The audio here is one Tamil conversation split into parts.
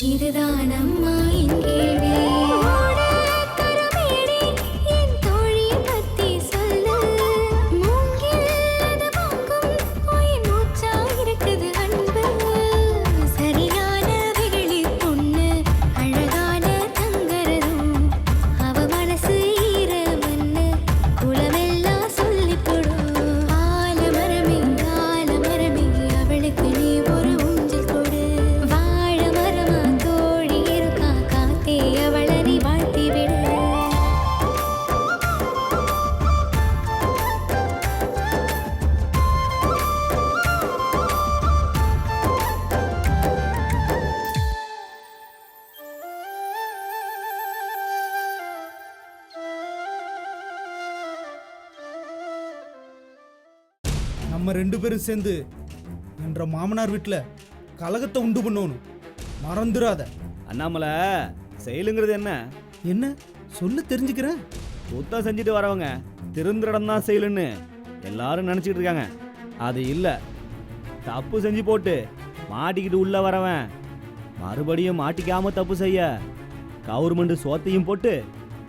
இதுதான் அம்மா என் கேள்வி. கரமேடி என் தோழி பத்தி சொல்லு. மூங்கில் அது வாங்கும் உயிர் மூச்சா இருக்குது அன்பு. சரியான வெகுளி பொண்ணு அழகான தங்கரதும். அவ மனசு ஈரமண்ணு குலமெல்லாம் சொல்லிக் கொடு. ஆலமரமே ஆலமரமே அவளுக்கு நீ ஒரு ஊஞ்சல் கொடு. வாழ மரமா தோழி இருக்கா காத்தே அவளை நீ வாழ்த்தி விடு. நம்ம ரெண்டு பேரும் சேர்ந்து என்ற மாமனார் வீட்டில் கலகத்தை உண்டு பண்ணணும். மறந்துடாத. அண்ணாமலை, செயலுங்கிறது என்ன? என்ன சொல்ல தெரிஞ்சுக்கிறேன். சுத்தம் செஞ்சுட்டு வரவங்க திருந்த இடம் தான் செயலுன்னு எல்லாரும் நினச்சிக்கிட்டு இருக்காங்க. அது இல்லை. தப்பு செஞ்சு போட்டு மாட்டிக்கிட்டு உள்ள வரவன் மறுபடியும் மாட்டிக்காம தப்பு செய்ய கவர்மெண்ட் சோத்தையும் போட்டு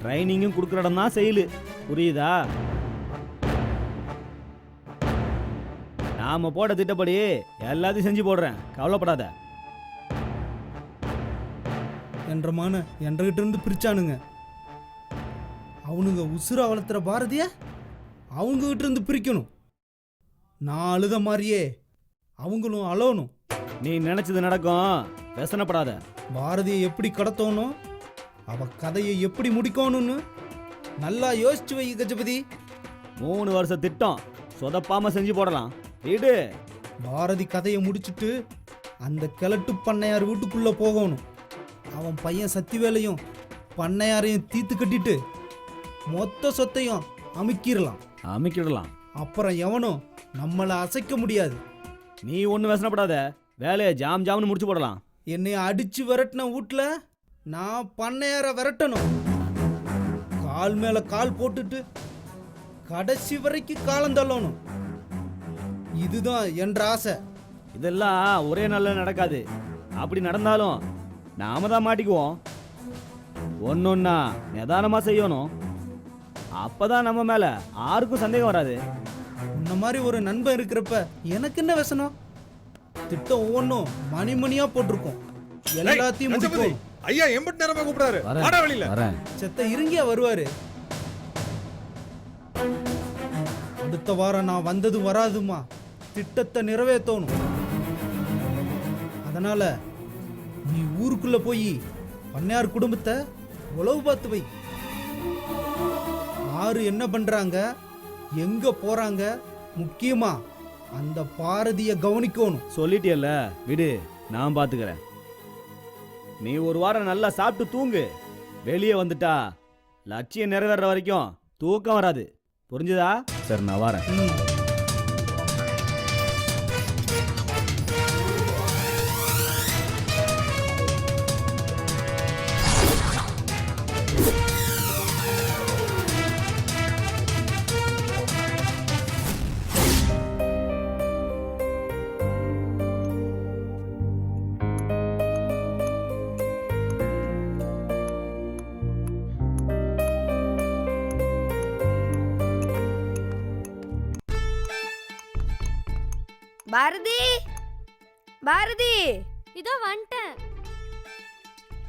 ட்ரைனிங்கும் கொடுக்குற இடம் தான் செயலு. புரியுதா? நாம போட திட்டப்படி எல்லாத்தையும் செஞ்சு போடுறேன், கவலைப்படாத. என்ற மான என்றகிட்ட இருந்து பிரிச்சானுங்க. அவனுங்க உசுர வளர்த்துற பாரதிய அவங்க கிட்ட இருந்து பிரிக்கணும். நான் அழுத மாதிரியே அவங்களும் அழணும். நீ நினைச்சது நடக்கும், व्यसனப்படாத. பாரதியை எப்படி கடத்தணும், அவ கதையை எப்படி முடிக்கணும்னு நல்லா யோசிச்சு வை கஜபதி. 3 வருஷ திட்டம் சொதப்பாம செஞ்சு போடலாம். வீடு பாரதி கதையை முடிச்சுட்டு அந்த கிழட்டு பண்ணையார் வீட்டுக்குள்ள போகணும். அவன் பையன் சத்திவேலையும் பண்ணையாரையும் தீத்து கட்டிட்டு மொத்த சொத்தையும் அமைக்கிடலாம். அப்புறம் எவனும் நம்மளை அசைக்க முடியாது. நீ ஒன்றும் व्यसனப்படாத, வேலையை ஜாம்னு முடிச்சு போடலாம். என்னை அடிச்சு விரட்டின வீட்டுல நான் பண்ணையார விரட்டணும். கால் மேல கால் போட்டுட்டு கடைசி வரைக்கும் காலம் தள்ளணும். இதுதான் என்ற ஆசை. இதெல்லாம் ஒரே நாளில் நடக்காது. அப்படி நடந்தாலும் நாம தான் மாட்டிக்குவோம். ஒன்னொன்னா நிதானமா செய்யணும். அப்பதான் நம்ம மேல யாருக்கும் சந்தேகம் வராது. உன்ன மாதிரி ஒரு நண்பன் இருக்கிறப்ப எனக்கு என்ன व्यसனம்? திட்டம் ஒவ்வொன்றும் மணிமணியா போட்டிருக்கோம். எல்லாத்தையும் முடிக்கும். ஐயா எம்பட் நேரமா கூப்பிடாரு. வாடா வெளியில. செத்த இருங்கியா வருவாரு. அடுத்த வாரம் நான் வந்தது வராதுமா திட்டத்தை நிறைவேற்றணும். அதனால நீ ஊருக்குள்ள போய் பண்ணையார் குடும்பத்தை உளவு பார்த்து வை. யாரு என்ன பண்றாங்க, எங்க போறாங்க, முக்கியமா அந்த பாரதிய கவனிக்கணும். சொல்லிட்டியல்ல, விடு, நான் பாத்துக்கிறேன். நீ ஒரு வாரம் நல்லா சாப்பிட்டு தூங்கு. வெளியே வந்துட்டா லட்சியம் நிறைவேற வரைக்கும் தூக்கம் வராது. புரிஞ்சுதா? சரி, நான் வரேன். பாரதி, பாரதி, இதோ வந்துட்டேன்.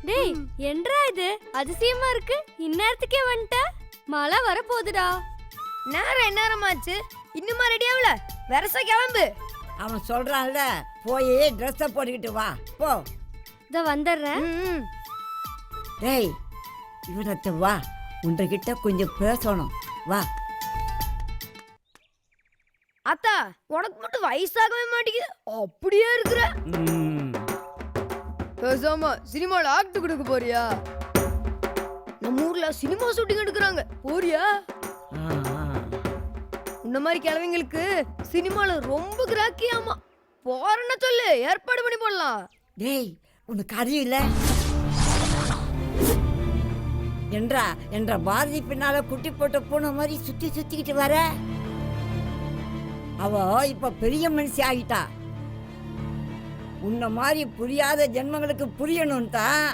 டேய், என்றா இது அதிசயமா இருக்கு. இந்நேரத்துக்கே வந்துட்ட. மழை வரப்போகுதுடா. நேரம் எந்நேரமாச்சு, இன்னுமா ரெடி ஆகல? வரச கிளம்பு. அவன் சொல்றான்ல, போய் ட்ரெஸ்ஸை போட்டுக்கிட்டு வா போ. இதோ வந்துடுறேன். டேய், இவனத்தை வா, உன்கிட்ட கொஞ்சம் பேசணும், வா. அத்தா, உனக்கு மட்டும் வயசாகவே மாட்டேங்குது, அப்படியே இருக்கிற. பேசாம சினிமால ஆக்ட் கொடுக்க போறியா? நம்ம ஊர்ல சினிமா ஷூட்டிங் எடுக்கிறாங்க, போறியா? உன்ன மாதிரி கிழவங்களுக்கு சினிமால ரொம்ப கிராக்கியாமா. போறேன்னு சொல்லு, ஏற்பாடு பண்ணி போடலாம். டேய், உனக்கு அறிவில்ல? என்ற பாரதி பின்னால குட்டி போட்ட பூனை மாதிரி சுத்திக்கிட்டு வர. அவ இப்ப பெரிய மனுஷி ஆகிட்டா. உன்ன மாதிரி புரியாத ஜென்மங்களுக்கு புரியணும் தான்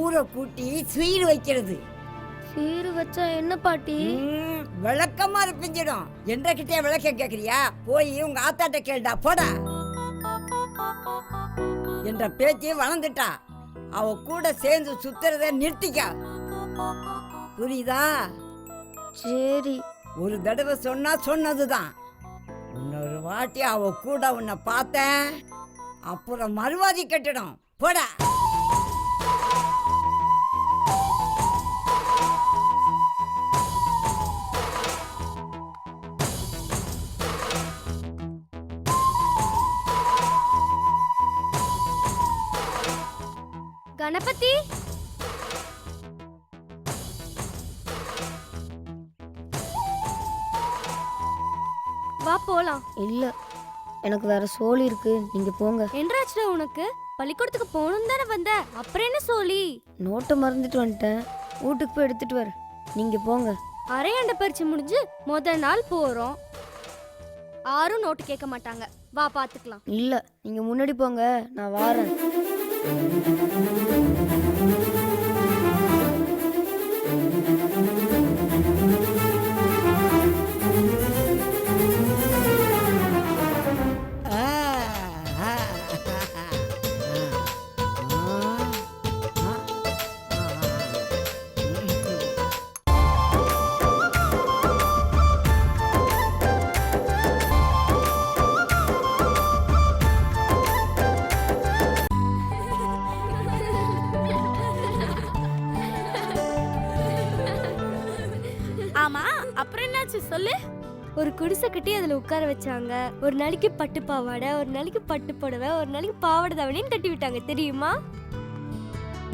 ஊரை கூட்டி சீர் வைக்கிறது. சீரு வச்சா என்ன பாட்டி? விளக்கமா இருப்பிஞ்சிடும். என்றகிட்டே விளக்கம் கேக்குறியா? போய் உங்க ஆத்தாட்ட கேளுடா போடா. என்ற பேச்சு வளர்ந்துட்டா. அவ கூட சேர்ந்து சுத்துறத நிறுத்திக்க. புரியுதா? சரி. ஒரு தடவை சொன்னா சொன்னதுதான். இன்னொரு வாட்டி அவ கூட உன்னை பார்த்தேன், அப்புறம் மறுவாதி கட்டிடும். போடா. கணபதி, வா போலாம். இல்ல, எனக்கு வேற சோலி இருக்கு, நீங்க போங்க. என்றாச்சுடா உனக்கு? பள்ளிக்கூடத்துக்கு போகணும் தானே வந்த, அப்புறம் என்ன சோலி? நோட்டை மறந்துட்டு வந்துட்டேன், வீட்டுக்கு போய் எடுத்துட்டு வர. நீங்க போங்க. அரையாண்ட பரிச்சு முடிஞ்சு முத நாள் போறோம். யாரும் நோட்டு கேட்க மாட்டாங்க, வா பாத்துக்கலாம். இல்ல, நீங்க முன்னாடி போங்க, நான் வாரேன். ஆமா, அப்புறம் என்னாச்சு சொல்லு. ஒரு குடிசை கட்டி அதுல உட்கார வச்சாங்க. ஒரு நாளைக்கு பட்டு பாவாடை, ஒரு நாளைக்கு பட்டு புடவை, ஒரு நாளைக்கு பாவாடை தாவணின்னு கட்டி விட்டாங்க, தெரியுமா?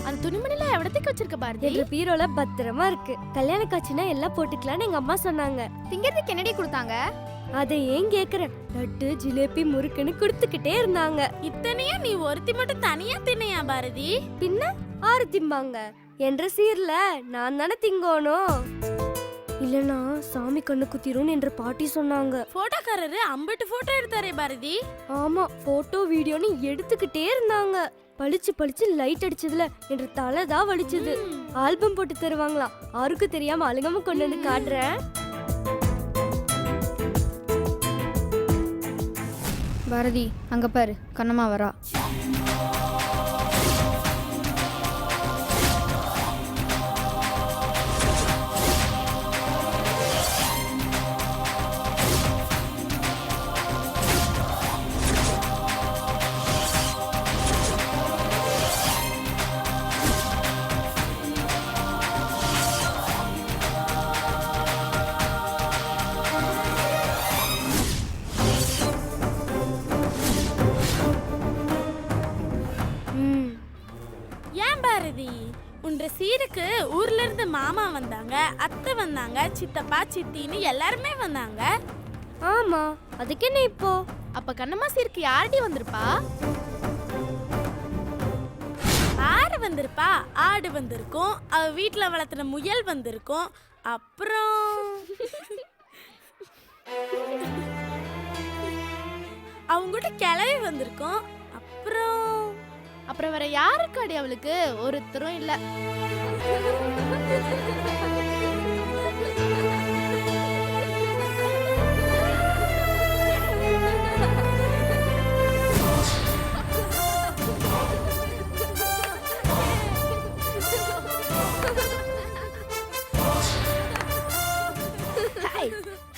அந்த துணிமணில எவ்வளத்துக்கு வச்சிருக்க பாரதி? எங்க பீரோல பத்திரமா இருக்கு. கல்யாண காட்சினா எல்லாம் போட்டுக்கலாம்னு எங்க அம்மா சொன்னாங்க. திங்கிறதுக்கு என்னடி கொடுத்தாங்க? அதை ஏன் கேக்குற? லட்டு, ஜிலேபி, முறுக்குன்னு கொடுத்துக்கிட்டே இருந்தாங்க. இத்தனையா நீ ஒருத்தி மட்டும் தனியா தின்னையா பாரதி? பின்ன ஆறு திம்பாங்க. என்ற சீர்ல நான் தானே திங்கோணும். இல்லனா சாமி கண்ணு குத்திரும் என்று பாட்டி சொன்னாங்க. போட்டோக்காரரு அம்பட்டு போட்டோ எடுத்தாரே பாரதி. ஆமா, போட்டோ வீடியோன்னு எடுத்துக்கிட்டே இருந்தாங்க. பளிச்சு பளிச்சு லைட் அடிச்சதுல என்று தலைதான் வலிச்சது. ஆல்பம் போட்டு தருவாங்களாம். யாருக்கு தெரியாம அழுகாம கொண்டு வந்து காட்டுறேன். பாரதி, அங்க பாரு, கண்ணம்மா வரா. ஏன் பாரதி, உன்ற சீருக்கு ஊர்ல இருந்து மாமா வந்தாங்க, அத்தை வந்தாங்க, சித்தப்பா சித்தின்னு எல்லாருமே வந்தாங்க. ஆமா, அதுக்கு என்ன இப்போ? அப்ப கண்ணம்மா சீருக்கு யாரடி வந்திருப்பா? ஆடு வந்திருப்பா, ஆடு வந்திருக்கும், அவ வீட்டுல வளர்த்துன முயல் வந்திருக்கும், அப்புறம் அவங்ககிட்ட கிளவி வந்திருக்கும், அப்புறம் வேற யாருக்காடி அவளுக்கு ஒருத்தரும் இல்ல.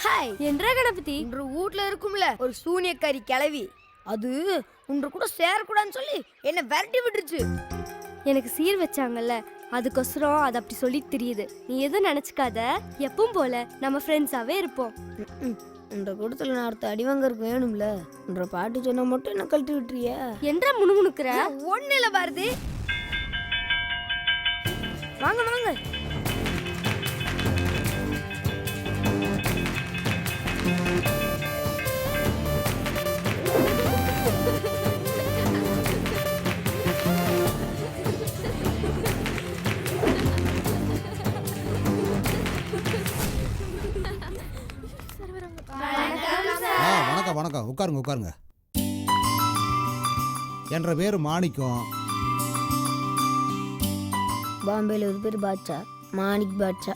ஹாய், என்றா கணபதி? உன்ற வீட்ல இருக்கும்ல ஒரு சூனியக்காரி கிளவி, அது உன்ற கூட சேரக்கூடாதுன்னு சொல்லி என்ன விரட்டி விட்டுருச்சு. எனக்கு சீர் வச்சாங்கல்ல, அதுக்கொசரம் அது அப்படி சொல்லி தெரியுது. நீ எதுவும் நினைச்சுக்காத, எப்பவும் போல நம்ம ஃப்ரெண்ட்ஸாவே இருப்போம். உன்ற கூட்டத்துல நான் அடுத்த அடிவாங்கருக்கு வேணும்ல. உன்ற பாட்டு சொன்னா மட்டும் என்ன கழட்டி விட்டுறியா? என்றா முணுமுணுக்குற? ஒண்ணு இல்ல பாரதி, வாங்க வாங்க. வணக்கம் வணக்கம், உட்காருங்க உட்காருங்க. என்ற பேர் மாணிக்கம். பாம்பேல ஒரு பேர் பாட்சா, மாணிக் பாட்சா.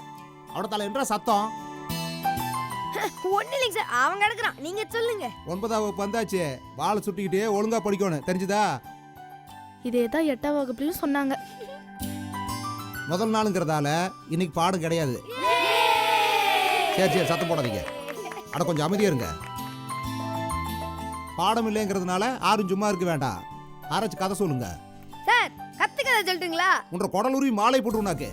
அவட தலை என்ற சத்தம். ஒண்ணு இல்லைங்க சார், அவன் கிடக்குறான், நீங்க சொல்லுங்க. 9ஆம் வகுப்பு வந்தாச்சு, வாழை சுட்டிக்கிட்டே ஒழுங்கா படிக்கணும், தெரிஞ்சுதா? இதே தான் 8ஆம் வகுப்புலயும் சொன்னாங்க. முதல் நாளுங்கிறதால இன்னைக்கு பாடம் கிடையாது. சரி சரி, சத்தம் போடாதீங்க. அட கொஞ்சம் அமைதியா இருங்க. பாடம் இல்லைங்கிறதுனால யாரும் சும்மா இருக்க வேண்டாம். ஆராய்ச்சி கதை சொல்லுங்க. சார் கத்து கதை சொல்லட்டுங்களா? உன்ற குடலுருவி மாலை போட்டு உனக்கு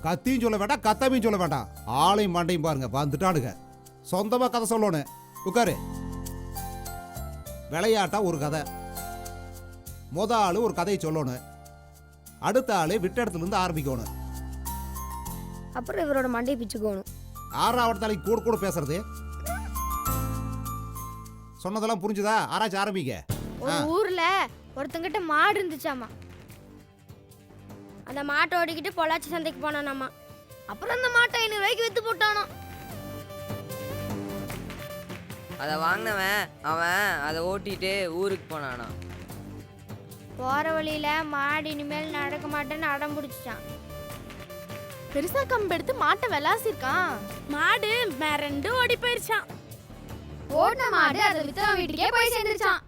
கத்தியும் சொல்ல வேண்டாம், கத்தாமையும் சொல்ல வேண்டாம். ஆளையும் மாண்டையும் பாருங்க, வந்துட்டானுங்க. சொந்தமா கதை சொல்லணும். உட்காரு. விளையாட்டா ஒரு கதை. முத ஆளு ஒரு கதையை சொல்லணும், அடுத்த ஆளு விட்ட இடத்துல இருந்து ஆரம்பிக்கணும். அப்புறம் இவரோட மண்டையை பிச்சுக்கோணும். 6வது நாளைக்கு கூட கூட பேசுறது. சொன்னதெல்லாம் புரிஞ்சுதா? ஆராய்ச்சி ஆரம்பிக்க. ஒரு ஊர்ல ஒருத்தங்கிட்ட மாடு இருந்துச்சாமா. அந்த மாட்டை ஓடிக்கிட்டு பொள்ளாச்சி சந்தைக்கு போனானாமா. அப்புறம் அந்த மாட்டை 500 ரூபாய்க்கு வித்து போட்டானோ. அதை வாங்கினவன் அவன் அதை ஓட்டிட்டு ஊருக்கு போனானா. போற வழியில மாடு இனிமேல் நடக்க மாட்டேன்னு அடம் பிடிச்சிட்டான். பெருசா கம்பு எடுத்து மாட்டை விளாசிருக்கான். மாடு மிரண்டு ஓடி போயிருச்சான். ஓடின மாடு அதை வித்தவன் வீட்டுக்கே போய் சேர்ந்துருச்சான்.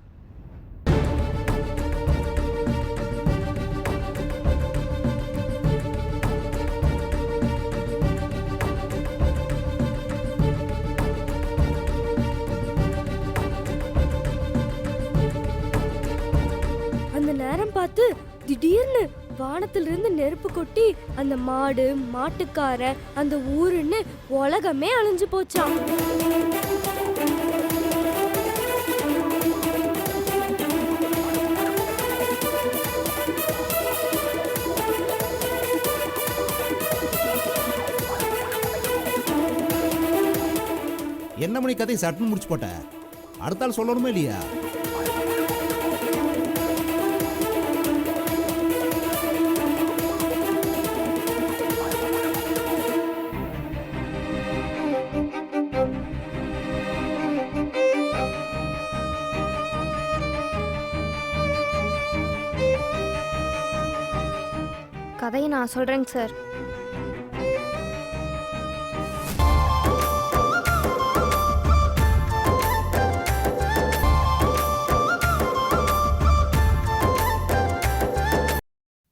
அந்த நேரம் பார்த்து திடீர்னு வானத்திலிருந்து நெருப்பு கொட்டி அந்த மாடு, மாட்டுக்கார, அந்த ஊருன்னு உலகமே அழிஞ்சு போச்சாம். என்ன மணி கதை சட்டுன்னு முடிச்சு போட்ட? அடுத்த ஆள் சொல்லணுமே இல்லையா? கதையை நான் சொல்றேங்க சார்.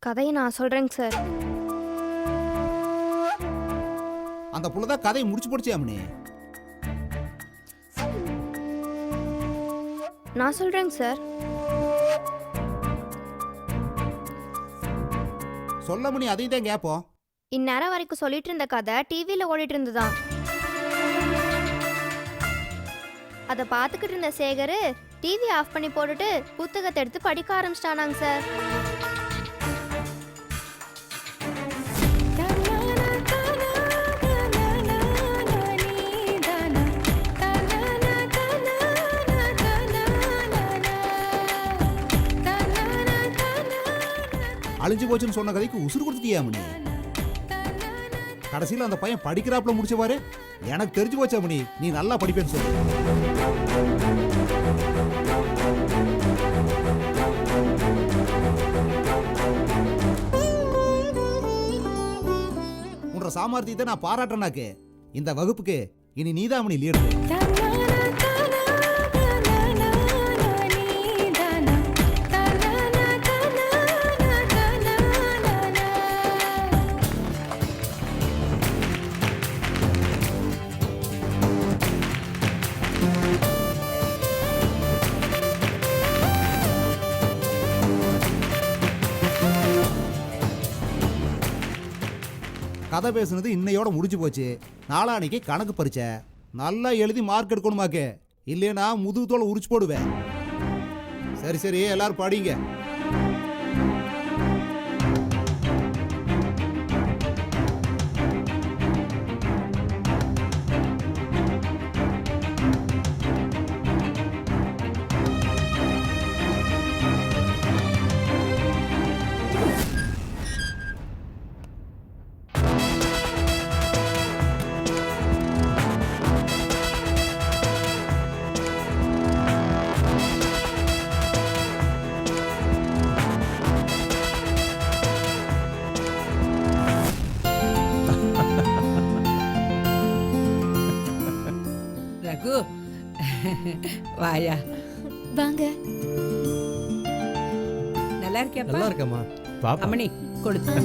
கதையை நான் சொல்றேங்க சார். அந்த புள்ளதான் கதையை முடிச்சு போடுச்சே அம்மனி. நான் சொல்றேங்க சார். சொல்ல மணி, அதையும் தான் கேட்போம். இந்நேரம் வரைக்கும் சொல்லிட்டு இருந்த கதை டிவியில ஓடிட்டு இருந்துதான். அதை பார்த்துக்கிட்டு இருந்த சேகர் டிவி ஆஃப் பண்ணி போட்டுட்டு புத்தகத்தை எடுத்து படிக்க ஆரம்பிச்சிட்டானாங்க சார். அழிஞ்சு போச்சுன்னு சொன்ன கதைக்கு உசுறு கொடுத்துட்டியா மணி? கடைசியில் அந்த பையன் படிக்கிறாப்புல முடிச்ச பாரு. எனக்கு தெரிஞ்சு போச்சா மணி, நீ நல்லா படிப்பேன்னு சொல்லு. உன்ற சாமர்த்தியத்தை நான் பாராட்டனாக்கு. இந்த வகுப்புக்கு இனி நீதான் மணி லீடர். கதை பேசுனது இன்னையோட முடிஞ்சு போச்சு. நாளானைக்கு கணக்கு பரீட்சை. நல்லா எழுதி மார்க் எடுக்கணுமாக்கு, இல்லையா முதுகு தோலை உரிச்சு போடுவேன். சரி சரி, எல்லாரும் படிங்க. வாயா. வாங்க. நல்லா இருக்கியாப்பா? நல்லா இருக்கம்மா. பாப்பா அம்மணி கொடுத்து.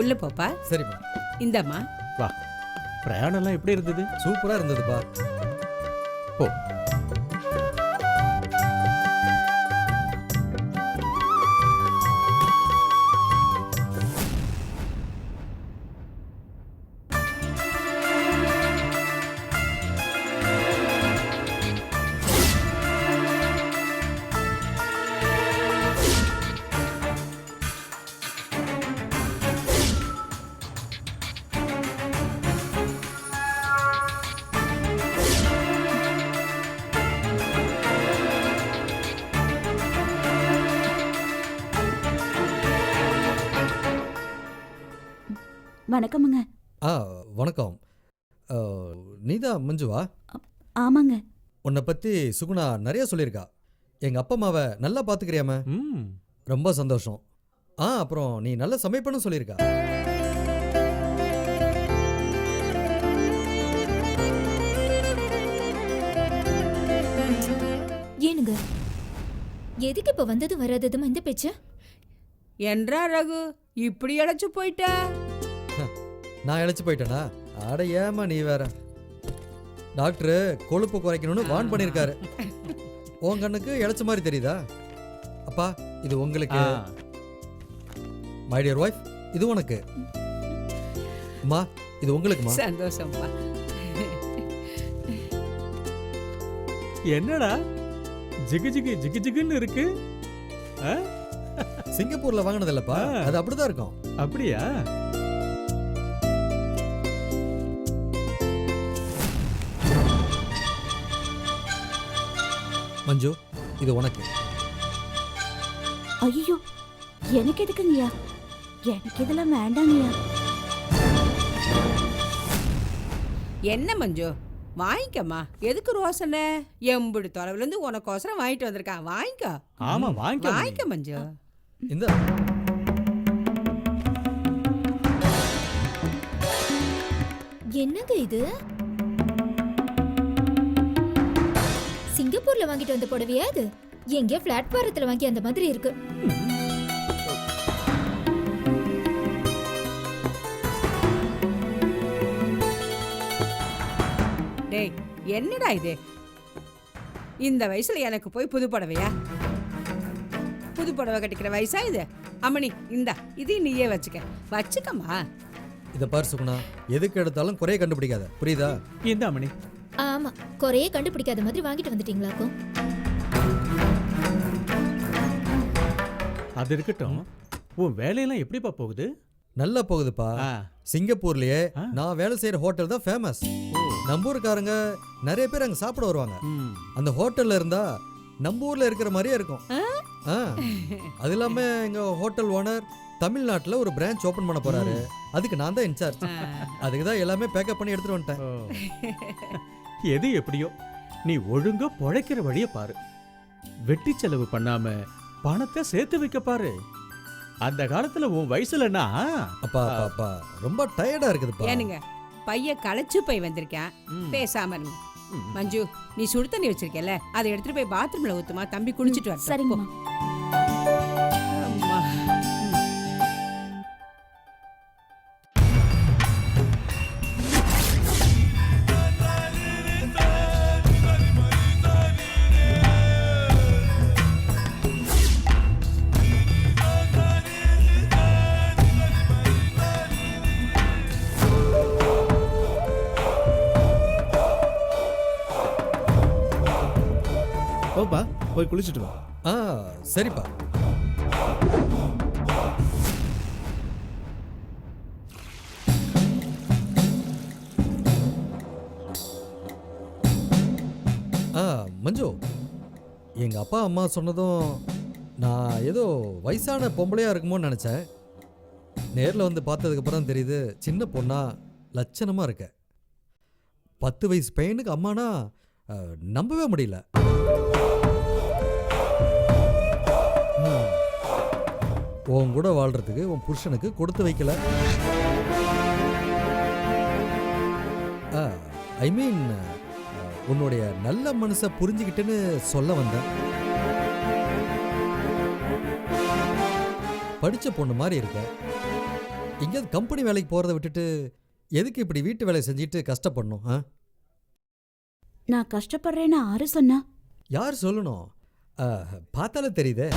உள்ள போப்பா. சரிம்மா. இந்தம்மா. பிரயாணம்லாம் எப்படி இருந்தது? சூப்பரா இருந்ததுப்பா. போ. வணக்கமுங்க. வணக்கம். நீதான் மஞ்சுவா? ஆமாங்க. உன்னை பத்தி சுகுணா நிறைய சொல்லியிருக்கா. எங்க அப்பா அம்மாவை நல்லா பாத்துக்கிறியாம? ரொம்ப சந்தோஷம். அப்புறம் நீ நல்ல சமைப்பன்னு சொல்லியிருக்கா. ஏனுங்க, எதுக்கு இப்ப வந்தது வராததுமா இந்த பேச்சு? என்றா ரகு இப்படி இழைச்சு போயிட்ட? நான் இழைச்சு போயிட்டேனா? அட ஏமா நீ வேற. டாக்டர் கொழுப்பு குறைக்கணும்னு வான் பண்ணியிருக்காரு. உன் கண்ணுக்கு இழைச்ச மாதிரி தெரியுதா? அப்பா இது உங்களுக்கு. மை டியர் ஒய்ஃப் இது உனக்கு. அம்மா இது உங்களுக்குமா. சந்தோஷம்ப்பா. என்னடா ஜிகு ஜிகு ஜிகு ஜிகுன்னு இருக்கு? சிங்கப்பூர்ல வாங்கினது இல்லப்பா, அது அப்படிதான் இருக்கும். அப்படியா? மஞ்சு இது உனக்கு. ஐயோ, எனக்கு எதுக்குங்கய்யா? எனக்கு இதெல்லாம் வேண்டாங்கய்யா. என்ன மஞ்சு வாங்கிக்கம்மா. எதுக்கு ரோசனை? எம்புடு தொலைவுல இருந்து உனக்கோசரம் வாங்கிட்டு வந்திருக்கான். வாங்கிக்கோ. ஆமா வாங்கிக்க. வாங்கிக்க மஞ்சு. இந்த என்னங்க இது? சிங்கப்பூர்ல வாங்கிட்டு வந்த புடவையா இது? எங்க பிளாட்பாரத்துல வாங்கி அந்த மாதிரி இருக்கு. டேய் என்னடா இது? இந்த வயசுல எனக்கு போய் புது புடவையா? புது புடவை கட்டிக்கிற வயசா இது? அம்மணி இந்தா இது நீயே வச்சுக்கம்மா. இத பாரு சுகுணா, எதுக்கு எடுத்தாலும் குறைய கண்டுபிடிக்காத, புரியுதா? இந்த அம்மணி. ஆமா, குறையே கண்டுபிடிக்காத மாதிரி வாங்கிட்டு வந்துட்டீங்களாக்கும். அது இருக்கட்டும். உன் வேலையெல்லாம் எப்படிப்பா போகுது? நல்லா போகுதுப்பா. சிங்கப்பூர்லயே நான் வேலை செய்யற ஹோட்டல் தான் ஃபேமஸ். நம்ம ஊருக்காரங்க நிறைய பேர் அங்க சாப்பிட வருவாங்க. அந்த ஹோட்டல்ல இருந்தா நம்ம ஊர்ல இருக்கிற மாதிரியே இருக்கும். அது இல்லாம எங்க ஹோட்டல் ஓனர் தமிழ்நாட்டுல ஒரு பிரான்ச் ஓபன் பண்ண போறாரு. அதுக்கு நான் தான் இன்சார்ஜ். அதுக்கு தான் எல்லாமே பேக்கப் பண்ணி எடுத்துட்டு வந்துட்டேன். எது எப்படியோ நீ ஒழுங்கா பொழைக்கிற வழிய பாரு. வெட்டி செலவு பண்ணாம பணத்தை சேர்த்து வைக்க பாரு. அந்த காலத்துல உன் வயசுலனா அப்பா ரொம்ப டயர்டா இருக்குதுப்பா. ஏனுங்க பைய களைச்சு போய் வந்திருக்கேன். பேசாம இருங்க. மஞ்சு நீ சுடு தண்ணி வச்சிருக்கல, அதை எடுத்துட்டு போய் பாத்ரூம்ல ஊத்துமா. தம்பி குளிச்சிட்டு வர. சரிங்கம்மா. ஓப்பா போய் குளிச்சுட்டு வா. சரிப்பா. மஞ்சு எங்கள் அப்பா அம்மா சொன்னதும் நான் ஏதோ வயசான பொம்பளையாக இருக்குமோன்னு நினச்சேன். நேரில் வந்து பார்த்ததுக்கப்புறம் தான் தெரியுது சின்ன பொண்ணா லட்சணமாக இருக்க. 10 வயசு பையனுக்கு அம்மானா நம்பவே முடியல. உன் கூட வாழ்கிறதுக்கு உன் புருஷனுக்கு கொடுத்து வைக்கல. ஐ மீன் உன்னுடைய நல்ல மனசை புரிஞ்சுக்கிட்டுன்னு சொல்ல வந்தேன். படித்த பொண்ணு மாதிரி இருக்க. எங்கேயாவது கம்பெனி வேலைக்கு போகிறத விட்டுட்டு எதுக்கு இப்படி வீட்டு வேலையை செஞ்சுட்டு கஷ்டப்படணும்? நான் கஷ்டப்படுறேன்னு ஆறு சொன்னா? யார் சொல்லணும்? பார்த்தாலே தெரியுதே.